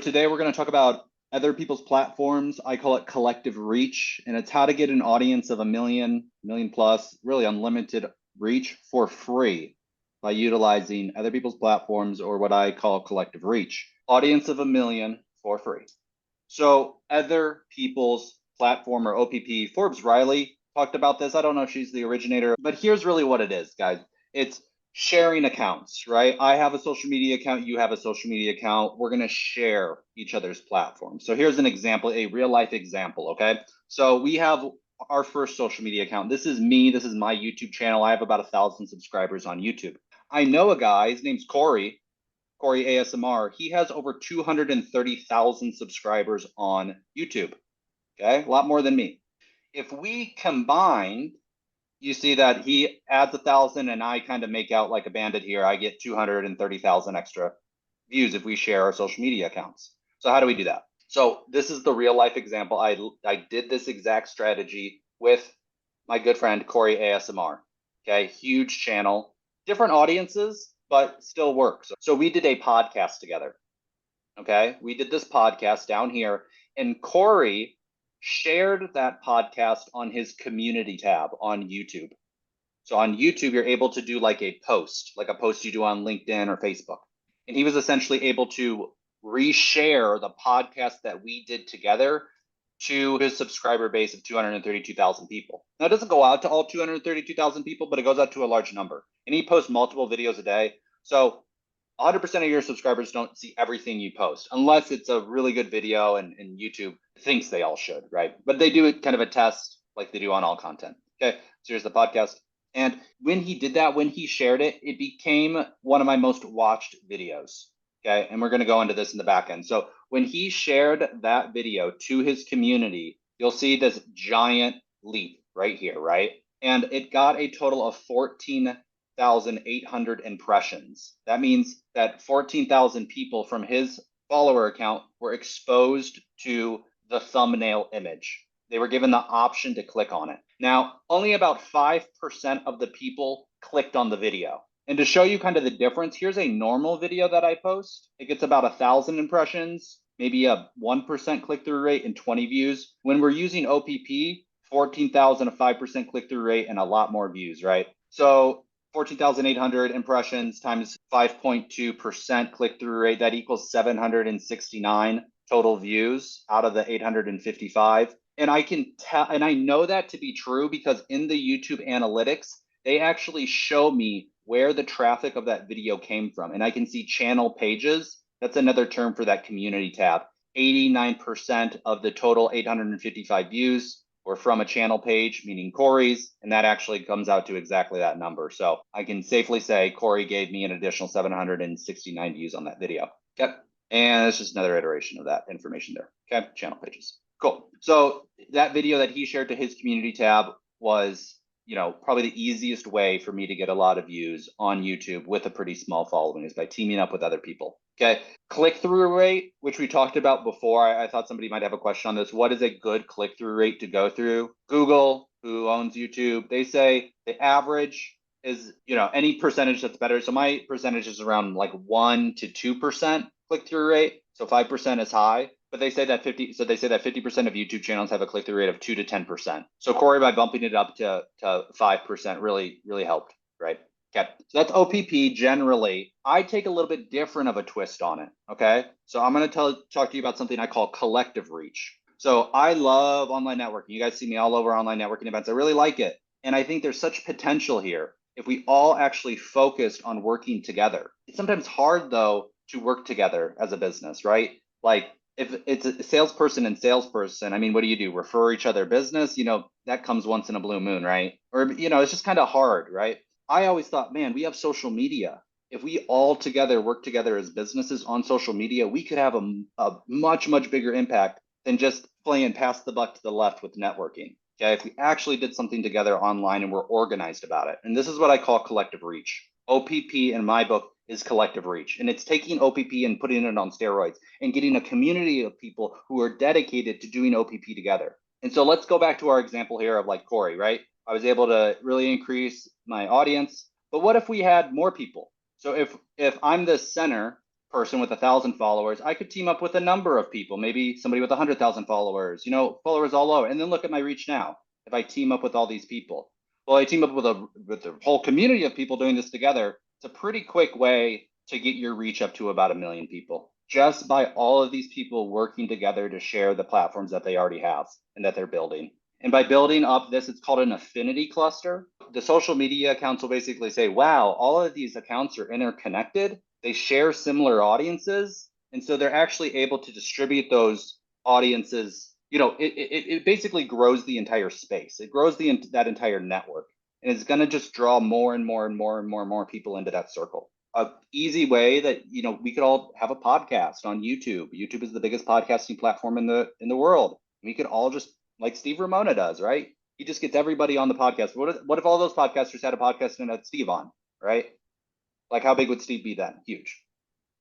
today we're going to talk about other people's platforms. I call it collective reach, and it's how to get an audience of a million plus, really unlimited reach for free by utilizing other people's platforms, or what I call collective reach. Audience of a million for free. So other people's platform, or OPP, Forbes Riley talked about this. I don't know if she's the originator, but here's really what it is, guys. It's sharing accounts, right? I have a social media account, you have a social media account. We're going to share each other's platforms. So here's an example, a real life example, okay? So we have our first social media account. This is me. This is my YouTube channel. I have about 1,000 subscribers on YouTube. I know a guy, his name's Corey ASMR. He has over 230,000 subscribers on YouTube. Okay, a lot more than me. If we combine, you see that he adds 1,000 and I kind of make out like a bandit here. I get 230,000 extra views if we share our social media accounts. So how do we do that? So this is the real life example. I did this exact strategy with my good friend Corey ASMR. Okay, huge channel, different audiences, but still works. So we did a podcast together. Okay, we did this podcast down here, and Corey shared that podcast on his community tab on YouTube. So on YouTube, you're able to do like a post you do on LinkedIn or Facebook. And he was essentially able to reshare the podcast that we did together to his subscriber base of 232,000 people. Now, it doesn't go out to all 232,000 people, but it goes out to a large number. And he posts multiple videos a day. So 100% of your subscribers don't see everything you post, unless it's a really good video and YouTube thinks they all should, right? But they do it kind of a test like they do on all content. Okay, so here's the podcast. And when he did that, when he shared it, it became one of my most watched videos. Okay, and we're going to go into this in the back end. So when he shared that video to his community, you'll see this giant leap right here, right? And it got a total of 14,800 impressions. That means that 14,000 people from his follower account were exposed to the thumbnail image. They were given the option to click on it. Now, only about 5% of the people clicked on the video. And to show you kind of the difference, here's a normal video that I post. It gets about 1,000 impressions, maybe a 1% click-through rate and 20 views. When we're using OPP, 14,000, a 5% click-through rate, and a lot more views, right? So 14,800 impressions times 5.2% click-through rate, that equals 769 total views out of the 855. And I can tell, and I know that to be true because in the YouTube analytics, they actually show me where the traffic of that video came from. And I can see channel pages. That's another term for that community tab. 89% of the total 855 views were from a channel page, meaning Corey's, and that actually comes out to exactly that number. So I can safely say Corey gave me an additional 769 views on that video. Okay, and it's just another iteration of that information there. Okay, channel pages. Cool. So that video that he shared to his community tab was, probably the easiest way for me to get a lot of views on YouTube with a pretty small following, is by teaming up with other people. Okay, click-through rate, which we talked about before. I thought somebody might have a question on this. What is a good click-through rate to go through? Google, who owns YouTube, they say the average is, any percentage that's better. So my percentage is around like 1 to 2% click-through rate. So 5% is high. But they say that 50% of YouTube channels have a click-through rate of 2 to 10%. So Corey, by bumping it up to 5%, really helped, right? Okay, so that's OPP generally. I take a little bit different of a twist on it, okay? So I'm going to talk to you about something I call collective reach. So I love online networking. You guys see me all over online networking events. I really like it. And I think there's such potential here if we all actually focused on working together. It's sometimes hard, though, to work together as a business, right? Like, if it's a salesperson and salesperson, I mean, what do you do? Refer each other business? That comes once in a blue moon, right? Or, it's just kind of hard, right? I always thought, man, we have social media. If we all together work together as businesses on social media, we could have a much, much bigger impact than just playing pass the buck to the left with networking. Okay, if we actually did something together online and we're organized about it. And this is what I call collective reach. OPP in my book is collective reach. And it's taking OPP and putting it on steroids and getting a community of people who are dedicated to doing OPP together. And so let's go back to our example here of like Corey, right? I was able to really increase my audience. But what if we had more people? So if I'm the center person with 1,000 followers, I could team up with a number of people, maybe somebody with 100,000 followers, followers all over. And then look at my reach now. If I team up with all these people, well, I team up with a whole community of people doing this together. It's a pretty quick way to get your reach up to about 1 million people just by all of these people working together to share the platforms that they already have and that they're building. And by building up this, it's called an affinity cluster. The social media accounts will basically say, wow, all of these accounts are interconnected. They share similar audiences. And so they're actually able to distribute those audiences. It basically grows the entire space. It grows that entire network. And it's going to just draw more and more and more and more and more people into that circle. A easy way that we could all have a podcast on YouTube. YouTube is the biggest podcasting platform in the world. We could all just, like Steve Ramona does, right? He just gets everybody on the podcast. What if all those podcasters had a podcast and had Steve on, right? Like, how big would Steve be then? Huge.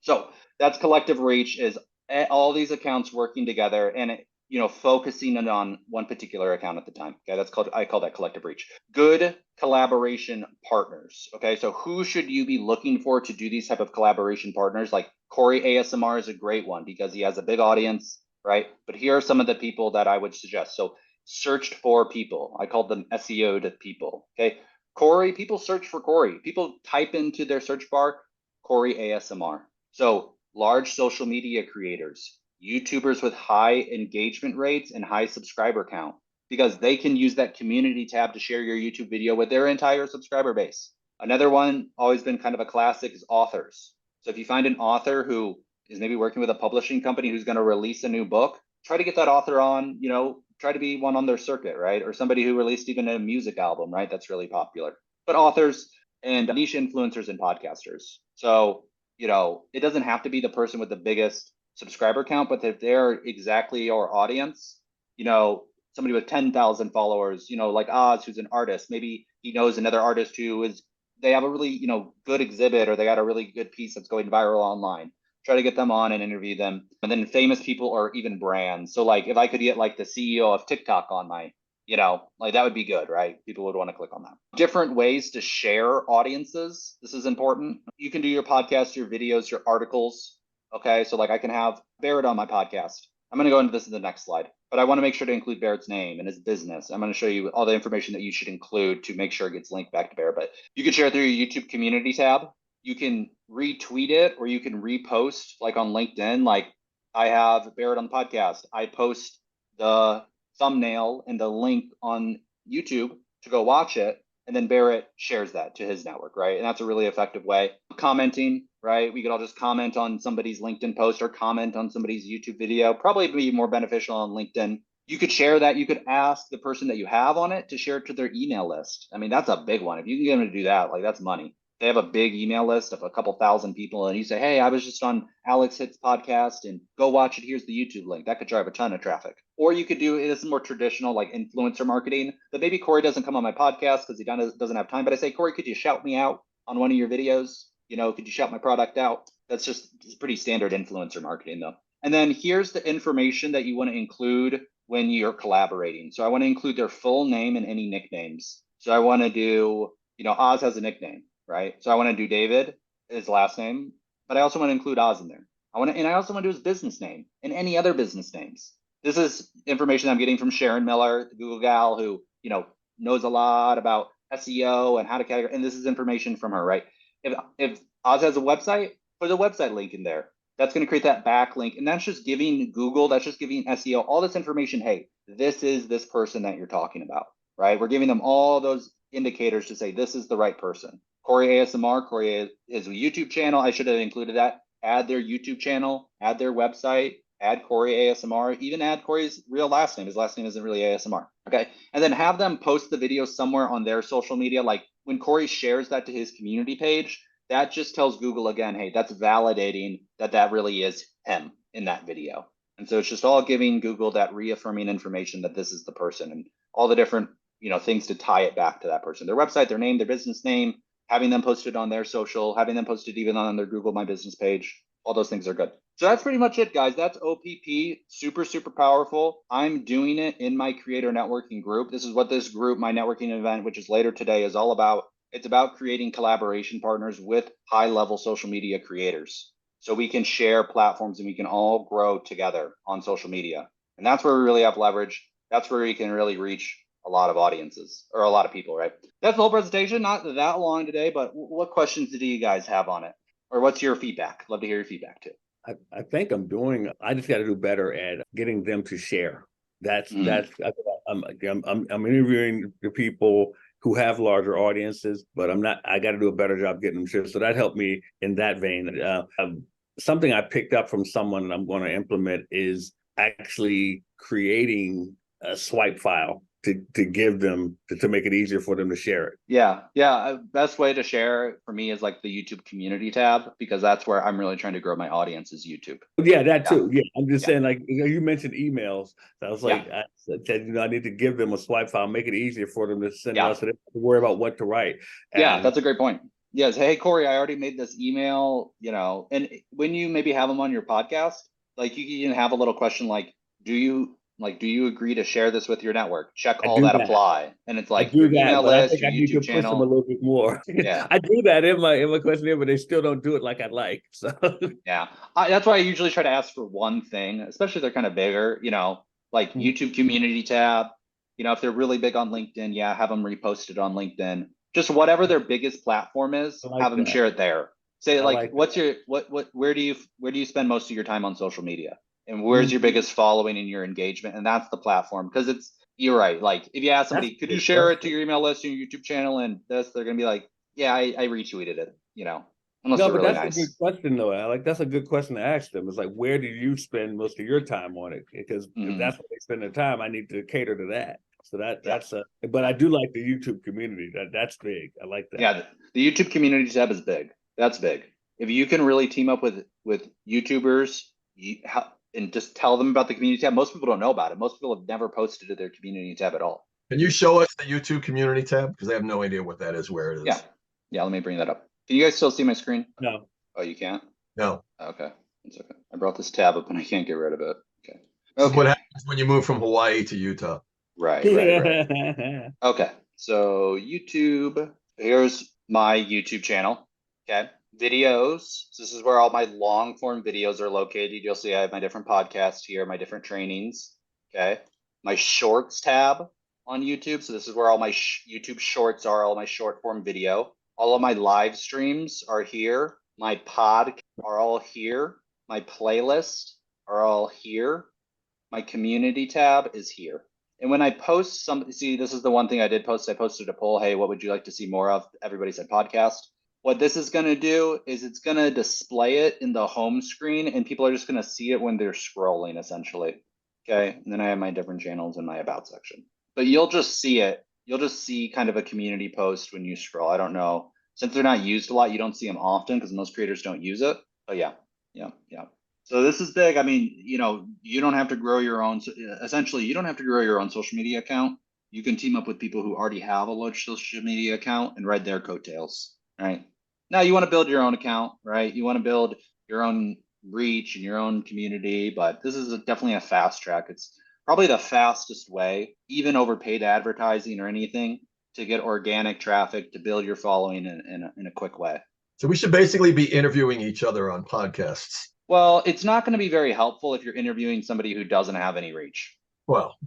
So that's collective reach, is all these accounts working together and focusing on one particular account at the time. Okay, I call that collective reach. Good collaboration partners. Okay, so who should you be looking for to do these type of collaboration partners? Like Corey ASMR is a great one because he has a big audience, right? But here are some of the people that I would suggest. So searched for people. I called them SEO'd people. Okay, Corey, people search for Corey. People type into their search bar Corey ASMR. So large social media creators, YouTubers with high engagement rates and high subscriber count, because they can use that community tab to share your YouTube video with their entire subscriber base. Another one, always been kind of a classic, is authors. So if you find an author who is maybe working with a publishing company who's going to release a new book, try to get that author on, try to be one on their circuit, right? Or somebody who released even a music album, right? That's really popular. But authors and niche influencers and podcasters. So, it doesn't have to be the person with the biggest subscriber count, but if they're exactly your audience, somebody with 10,000 followers, like Oz, who's an artist, maybe he knows another artist they have a really, good exhibit, or they got a really good piece that's going viral online. Try to get them on and interview them. And then famous people or even brands. So like if I could get like the CEO of TikTok on my, like that would be good, right? People would want to click on that. Different ways to share audiences. This is important. You can do your podcast, your videos, your articles. Okay, so like I can have Barrett on my podcast. I'm going to go into this in the next slide, but I want to make sure to include Barrett's name and his business. I'm going to show you all the information that you should include to make sure it gets linked back to Barrett. But you can share it through your YouTube community tab. You can retweet it, or you can repost, like on LinkedIn. Like I have Barrett on the podcast. I post the thumbnail and the link on YouTube to go watch it. And then Barrett shares that to his network, right? And that's a really effective way. Commenting, right? We could all just comment on somebody's LinkedIn post or comment on somebody's YouTube video. Probably be more beneficial on LinkedIn. You could share that. You could ask the person that you have on it to share it to their email list. I mean, that's a big one. If you can get them to do that, like that's money. They have a big email list of a couple thousand people, and you say, hey, I was just on Alex Hits podcast and go watch it. Here's the YouTube link. That could drive a ton of traffic. Or you could do this more traditional, like influencer marketing, that maybe Corey doesn't come on my podcast because he doesn't have time. But I say, Corey, could you shout me out on one of your videos? Could you shout my product out? That's just pretty standard influencer marketing though. And then here's the information that you want to include when you're collaborating. So I want to include their full name and any nicknames. So I want to do, Oz has a nickname, right? So I want to do David, his last name, but I also want to include Oz in there. I also want to do his business name and any other business names. This is information I'm getting from Sharon Miller, the Google gal, who, knows a lot about SEO and how to categorize. And this is information from her, right? If Oz has a website, put a website link in there. That's going to create that backlink. And that's just giving Google, that's just giving SEO all this information. Hey, this is this person that you're talking about, right? We're giving them all those indicators to say this is the right person. Corey ASMR, Corey is a YouTube channel. I should have included that. Add their YouTube channel, add their website, add Corey ASMR, even add Corey's real last name. His last name isn't really ASMR. Okay. And then have them post the video somewhere on their social media. Like when Corey shares that to his community page, that just tells Google again, hey, that's validating that really is him in that video. And so it's just all giving Google that reaffirming information that this is the person, and all the different, things to tie it back to that person, their website, their name, their business name, having them posted on their social, having them posted even on their Google My Business page. All those things are good. So that's pretty much it, guys. That's OPP. Super, super powerful. I'm doing it in my creator networking group. This is what this group, my networking event, which is later today, is all about. It's about creating collaboration partners with high-level social media creators. so we can share platforms and we can all grow together on social media. And that's where we really have leverage. That's where we can really reach a lot of audiences or a lot of people, right? That's the whole presentation. Not that long today, but what questions do you guys have on it? Or what's your feedback? Love to hear your feedback too. I think I just got to do better at getting them to share. That's I'm interviewing the people who have larger audiences, but I got to do a better job getting them to share. So that helped me in that vein. Something I picked up from someone and I'm going to implement is actually creating a swipe file to give them to make it easier for them to share it. Yeah. Best way to share for me is like the YouTube community tab, because that's where I'm really trying to grow my audience is YouTube. Yeah, that too. Yeah, I'm just saying, like you mentioned emails. So I was like, Yeah. I said, I need to give them a swipe file, make it easier for them to send it Yeah. out, so they don't have to worry about what to write. Yeah, that's a great point. Yes. Hey, Corey, I already made this email, and when you maybe have them on your podcast, like you can have a little question like, do you agree to share this with your network? Check I all do that that. apply. And it's I like do your that, email but I list, think your I need to YouTube push them a channel. little bit more. Yeah. I do that in my questionnaire, but they still don't do it like I'd like. So Yeah. That's why I usually try to ask for one thing, especially if they're kind of bigger, like YouTube community tab. If they're really big on LinkedIn, yeah, have them reposted on LinkedIn. Just whatever their biggest platform is, I like have them that. share it there. Say I like, like that. what's your where do you spend most of your time on social media? And where's your Mhm. biggest following and your engagement? And that's the platform. Because you're right. Like if you ask That's somebody, a could you good share it to question. your email list and your YouTube channel and this, they're gonna be like, yeah, I retweeted it, unless No, they're but really that's a good nice. question, though. That's a good question to ask them. It's like, where do you spend most of your time on it? Because if Hmm. that's where they spend their time, I need to cater to that. So Yeah. but I do like the YouTube community. That's big. I like that. Yeah, the YouTube community tab is big. That's big. If you can really team up with YouTubers and just tell them about the community tab, most people don't know about it. Most people have never posted to their community tab at all. Can you show us the YouTube community tab? Because I have no idea what that is, where it Yeah, is. yeah. Let me bring that up. Can you guys still see my screen? No. Oh, you can't? No. Okay, it's okay. I brought this tab up and I can't get rid of it. Okay. This is what Okay. happens when you move from Hawaii to Utah. Right. Okay. So YouTube, here's my YouTube channel. Okay. Videos. So this is where all my long form videos are located. You'll see I have my different podcasts here, my different trainings. Okay. My shorts tab on YouTube. So this is where all my YouTube shorts are, all my short form video. All of my live streams are here. My pod are all here. My playlist are all here. My community tab is here. And when I post see, this is the one thing I did post. I posted a poll. Hey, what would you like to see more of? Everybody said podcast. What this is going to do is it's going to display it in the home screen and people are just going to see it when they're scrolling essentially. Okay. And then I have my different channels in my about section, but you'll just see it. You'll just see kind of a community post when you scroll. I don't know. Since they're not used a lot, you don't see them often because most creators don't use it. But yeah. So this is big. I mean, you don't have to grow your own. Essentially, you don't have to grow your own social media account. You can team up with people who already have a large social media account and ride their coattails, right? Now you want to build your own account, right? You want to build your own reach and your own community, but this is definitely a fast track. It's probably the fastest way, even over paid advertising or anything, to get organic traffic to build your following in a quick way. So we should basically be interviewing each other on podcasts. Well, it's not going to be very helpful if you're interviewing somebody who doesn't have any reach. Well,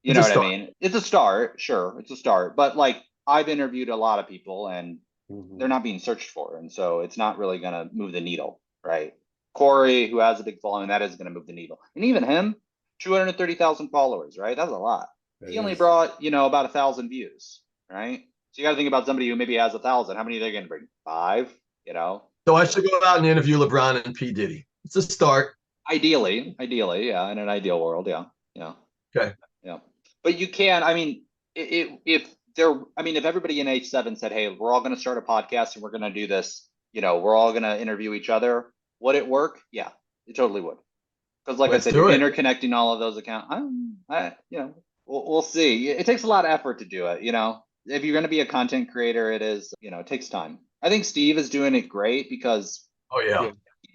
You know what I mean? It's a start, sure, it's a start, but like I've interviewed a lot of people and they're not being searched for, and so it's not really going to move the needle, right? Corey, who has a big following, that is going to move the needle, and even him, 230,000 followers, right? That's a lot. He only brought about 1,000 views, right? So you got to think about somebody who maybe has 1,000. How many are they going to bring? 5, So I should go out and interview LeBron and P. Diddy. It's a start. Ideally, yeah, in an ideal world, yeah. Okay. Yeah, but you can. I mean, if everybody in H7 said, "Hey, we're all going to start a podcast and we're going to do this," we're all going to interview each other. Would it work? Yeah, it totally would. Because, like I said, you're interconnecting all of those accounts. We'll see. It takes a lot of effort to do it. If you're going to be a content creator, it takes time. I think Steve is doing it great because he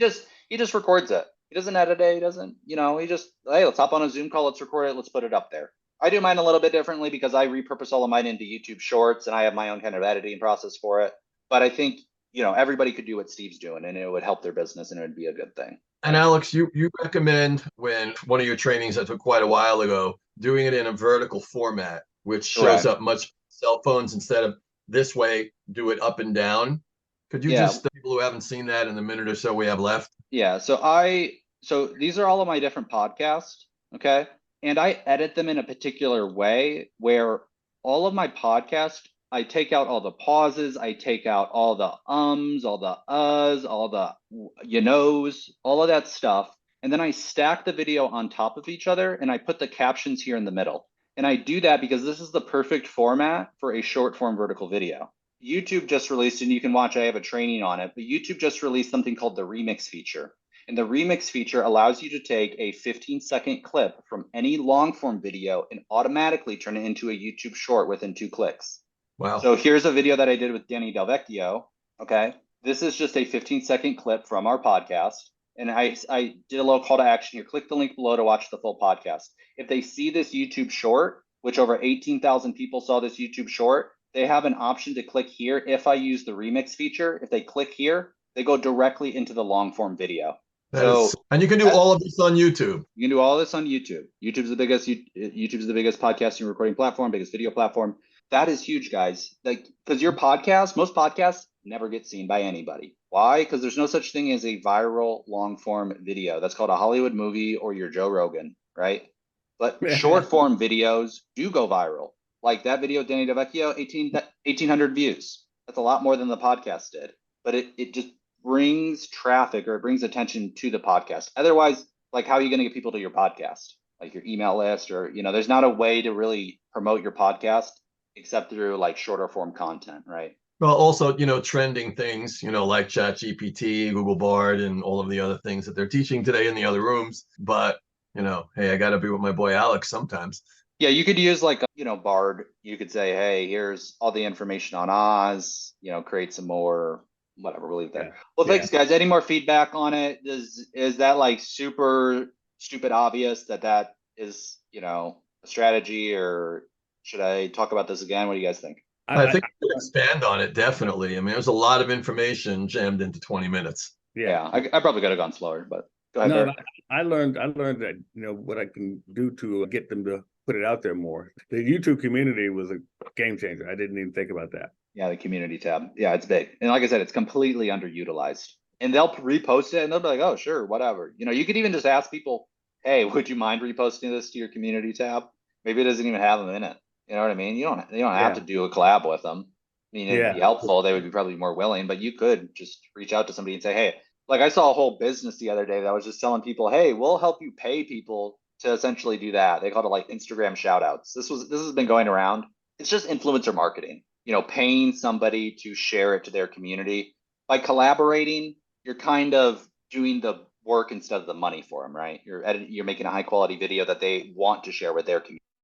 just records it. He doesn't edit it. He doesn't, he just, hey, let's hop on a Zoom call. Let's record it. Let's put it up there. I do mine a little bit differently because I repurpose all of mine into YouTube Shorts and I have my own kind of editing process for it. But I think everybody could do what Steve's doing and it would help their business and it would be a good thing. And Alex, you recommend, when one of your trainings I took quite a while ago, doing it in a vertical format, which shows Correct. up much cell phones instead of this way, do it up and down. Could you Yeah. just, people who haven't seen that in the minute or so we have left? Yeah. So these are all of my different podcasts. Okay. And I edit them in a particular way where all of my podcasts, I take out all the pauses, I take out all the ums, all the all the knows, all of that stuff. And then I stack the video on top of each other and I put the captions here in the middle. And I do that because this is the perfect format for a short form vertical video. YouTube just released, and you can watch, I have a training on it, but YouTube just released something called the remix feature. And the remix feature allows you to take a 15-second clip from any long form video and automatically turn it into a YouTube short within 2 clicks. Wow. So here's a video that I did with Danny Delvecchio. Okay. This is just a 15-second clip from our podcast. And I did a little call to action here. Click the link below to watch the full podcast. If they see this YouTube short, which over 18,000 people saw this YouTube short, they have an option to click here. If I use the remix feature, if they click here, they go directly into the long form video. And you can do all of this on YouTube. You can do all this on YouTube. YouTube's the biggest podcasting recording platform, biggest video platform. That is huge, guys. Like, because most podcasts never get seen by anybody. Why? Because there's no such thing as a viral long form video. That's called a Hollywood movie or your Joe Rogan, right? But short form videos do go viral. Like that video, Danny Delvecchio, 1,800 views. That's a lot more than the podcast did. But it just brings traffic, or it brings attention to the podcast. Otherwise, like, how are you going to get people to your podcast? Like your email list, or, there's not a way to really promote your podcast except through like shorter form content, right? Well, also, trending things, like ChatGPT, Google Bard, and all of the other things that they're teaching today in the other rooms. But, hey, I got to be with my boy Alex sometimes. Yeah, you could use like, Bard. You could say, hey, here's all the information on Oz, create some more, whatever, we'll leave it there. Yeah. Well, thanks, guys. Any more feedback on it? Is that like super stupid obvious that is, a strategy, or should I talk about this again? What do you guys think? I think we can expand on it, definitely. I mean, there's a lot of information jammed into 20 minutes. Yeah, I probably could have gone slower, but go ahead. No, I learned that, what I can do to get them to put it out there more. The YouTube community was a game changer. I didn't even think about that. Yeah, the community tab. Yeah, it's big. And like I said, it's completely underutilized. And they'll repost it and they'll be like, oh, sure, whatever. You could even just ask people, hey, would you mind reposting this to your community tab? Maybe it doesn't even have them in it. You know what I mean? You don't have to do a collab with them. I mean, it'd be helpful. They would be probably more willing, but you could just reach out to somebody and say, hey, like I saw a whole business the other day that was just telling people, hey, we'll help you pay people to essentially do that. They called it like Instagram shout outs. This has been going around. It's just influencer marketing, paying somebody to share it to their community. By collaborating, you're kind of doing the work instead of the money for them, right? You're making a high quality video that they want to share with their community.